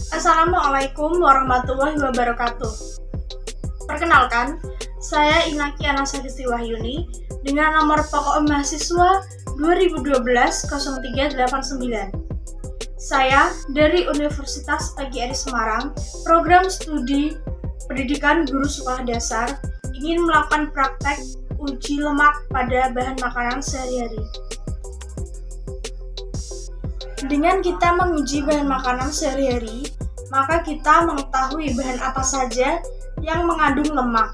Assalamualaikum warahmatullahi wabarakatuh. Perkenalkan, saya Inaki Anasagesti Wahyuni dengan nomor pokok mahasiswa 2012-0389. Saya dari Universitas PGRI Semarang, program studi pendidikan guru sekolah dasar, ingin melakukan praktek uji lemak pada bahan makanan sehari-hari. Dengan kita menguji bahan makanan sehari-hari, maka kita mengetahui bahan apa saja yang mengandung lemak.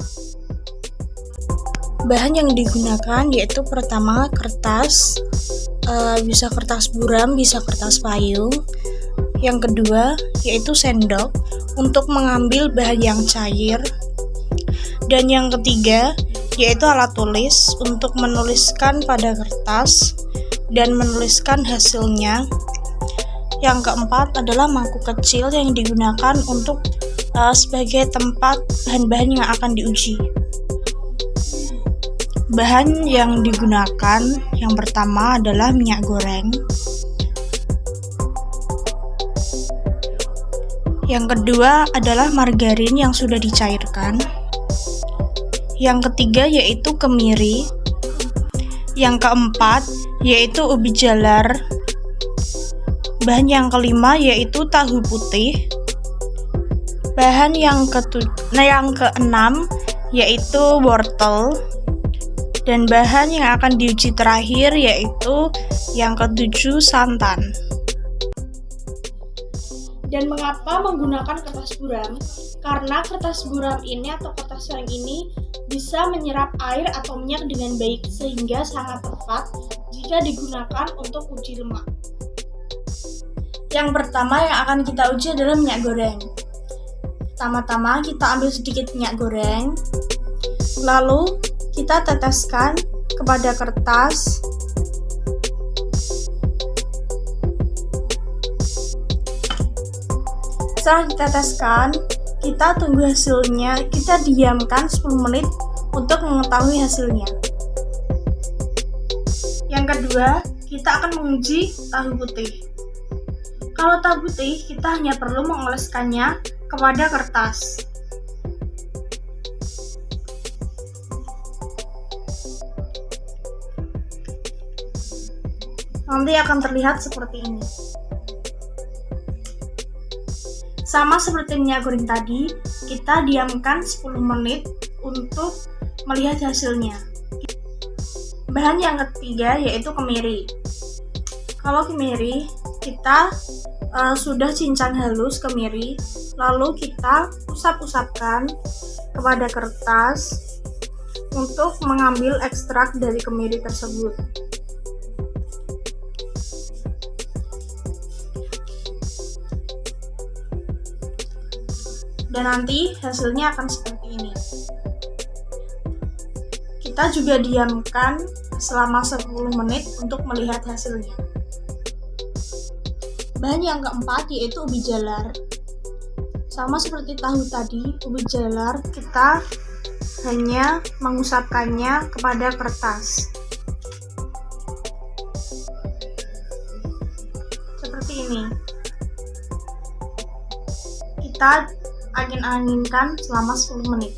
Bahan yang digunakan yaitu pertama kertas, bisa kertas buram, bisa kertas payung. Yang kedua yaitu sendok untuk mengambil bahan yang cair. Dan yang ketiga yaitu alat tulis untuk menuliskan pada kertas dan menuliskan hasilnya. Yang keempat adalah mangkuk kecil yang digunakan untuk sebagai tempat bahan-bahan yang akan diuji. Bahan yang digunakan yang pertama adalah minyak goreng. Yang kedua adalah margarin yang sudah dicairkan. Yang ketiga yaitu kemiri. Yang keempat yaitu ubi jalar. Bahan yang kelima yaitu tahu putih. Bahan yang keenam yaitu wortel. Dan bahan yang akan diuji terakhir yaitu yang ketujuh santan. Dan mengapa menggunakan kertas buram? Karena kertas buram ini atau kertas yang ini bisa menyerap air atau minyak dengan baik, sehingga sangat tepat jika digunakan untuk uji lemak. Yang pertama yang akan kita uji adalah minyak goreng. Pertama-tama kita ambil sedikit minyak goreng, lalu kita teteskan kepada kertas. Setelah diteteskan, kita tunggu hasilnya, kita diamkan 10 menit untuk mengetahui hasilnya. Yang kedua, kita akan menguji tahu putih. Kalau tahu putih, kita hanya perlu mengoleskannya kepada kertas. Nanti akan terlihat seperti ini. Sama seperti minyak goreng tadi, kita diamkan 10 menit untuk melihat hasilnya. Bahan yang ketiga yaitu kemiri. Kalau kemiri, kita sudah cincang halus kemiri, lalu kita usap-usapkan kepada kertas untuk mengambil ekstrak dari kemiri tersebut. Dan nanti hasilnya akan seperti ini. Kita juga diamkan selama 10 menit untuk melihat hasilnya. Bahan yang keempat yaitu ubi jalar. Sama seperti tahu tadi, ubi jalar kita hanya mengusapkannya kepada kertas. Seperti ini. Kita angin-anginkan selama 10 menit.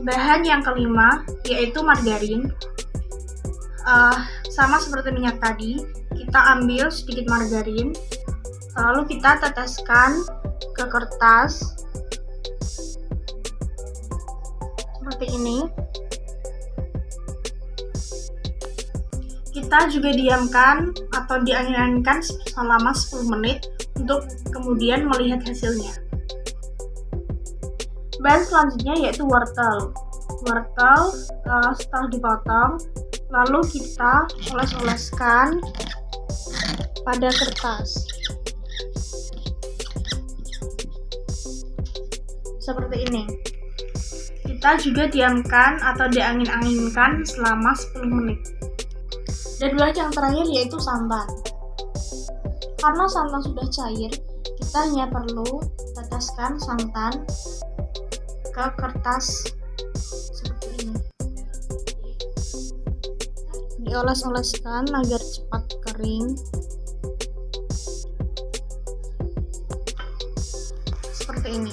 Bahan yang kelima yaitu margarin. Sama seperti minyak tadi, kita ambil sedikit margarin, lalu kita teteskan ke kertas seperti ini. Kita juga diamkan atau diangin-anginkan selama 10 menit untuk kemudian melihat hasilnya. Bahan selanjutnya yaitu wortel. Wortel setelah dipotong, lalu kita oles-oleskan pada kertas. Seperti ini. Kita juga diamkan atau diangin-anginkan selama 10 menit. Dan bahan yang terakhir yaitu santan. Karena santan sudah cair, kita hanya perlu teteskan santan ke kertas seperti ini. Dioles-oleskan agar cepat kering. seperti ini.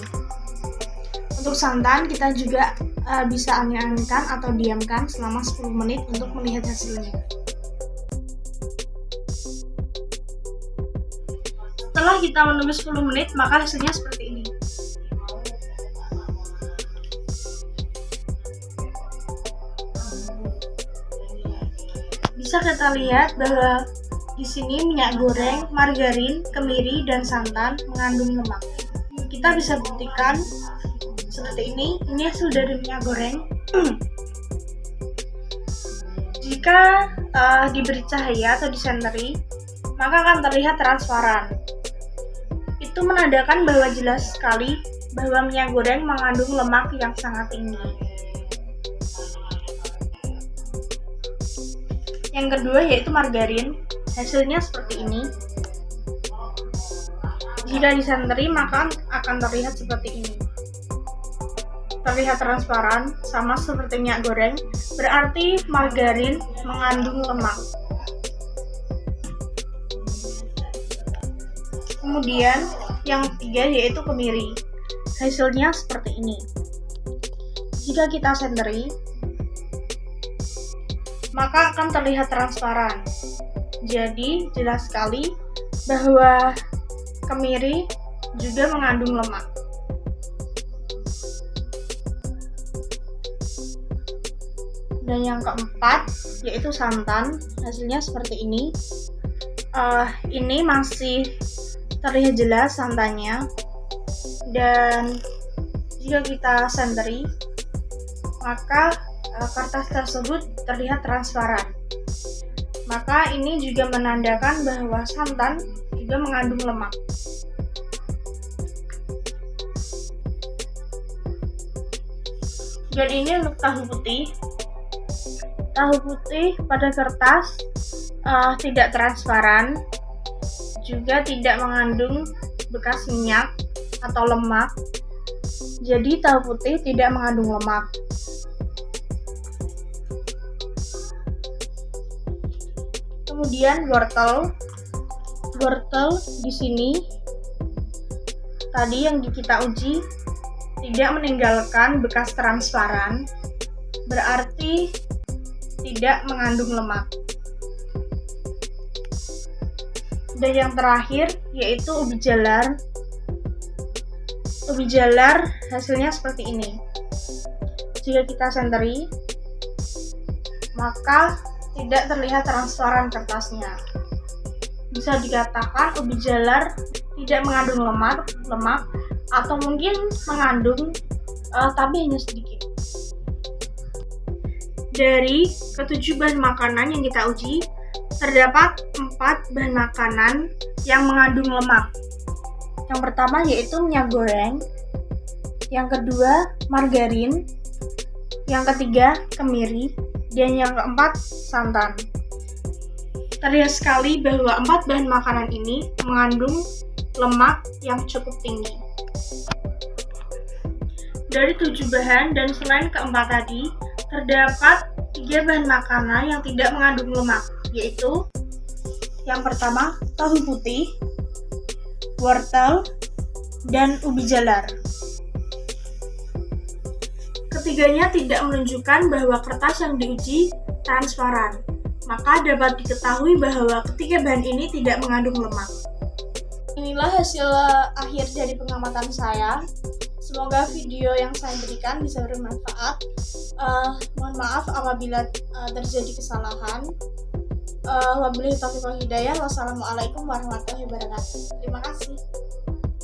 Untuk santan kita juga bisa angin-anginkan atau diamkan selama 10 menit untuk melihat hasilnya. Setelah kita menunggu 10 menit, maka hasilnya seperti ini. Bisa kita lihat bahwa di sini minyak goreng, margarin, kemiri, dan santan mengandung lemak. Kita bisa buktikan seperti ini hasil dari minyak goreng. Jika diberi cahaya atau disenteri, maka akan terlihat transparan. Itu menandakan bahwa jelas sekali bahwa minyak goreng mengandung lemak yang sangat tinggi. Yang kedua yaitu margarin. Hasilnya seperti ini. Jika disenteri maka akan terlihat seperti ini. Terlihat transparan, sama seperti minyak goreng, berarti margarin mengandung lemak. Kemudian yang ketiga yaitu kemiri. Hasilnya seperti ini. Jika kita senteri, maka akan terlihat transparan. Jadi jelas sekali bahwa kemiri juga mengandung lemak. Dan yang keempat yaitu santan. Hasilnya seperti ini. Ini masih terlihat jelas santannya. Dan jika kita senteri, maka kertas tersebut terlihat transparan. Maka ini juga menandakan bahwa santan juga mengandung lemak. Dan ini untuk tahu putih. Tahu putih pada kertas tidak transparan, juga tidak mengandung bekas minyak atau lemak. Jadi tahu putih tidak mengandung lemak. Kemudian wortel di sini tadi yang kita uji tidak meninggalkan bekas transparan, berarti tidak mengandung lemak. Dan yang terakhir yaitu ubi jalar. Ubi jalar hasilnya seperti ini. Jika kita senteri, maka tidak terlihat transparan kertasnya. Bisa dikatakan ubi jalar tidak mengandung lemak atau mungkin mengandung tapi hanya sedikit. Dari ke-7 bahan makanan yang kita uji, terdapat 4 bahan makanan yang mengandung lemak. Yang pertama yaitu minyak goreng, yang kedua margarin, yang ketiga kemiri, dan yang keempat santan. Terlihat sekali bahwa 4 bahan makanan ini mengandung lemak yang cukup tinggi. Dari 7 bahan dan selain keempat tadi, terdapat 3 bahan makanan yang tidak mengandung lemak, yaitu yang pertama tahu putih, wortel, dan ubi jalar. Ketiganya tidak menunjukkan bahwa kertas yang diuji transparan, maka dapat diketahui bahwa ketiga bahan ini tidak mengandung lemak. Inilah hasil akhir dari pengamatan saya. Semoga video yang saya berikan bisa bermanfaat. Mohon maaf apabila terjadi kesalahan. Wabillahi taufiq wal hidayah. Wassalamualaikum warahmatullahi wabarakatuh. Terima kasih.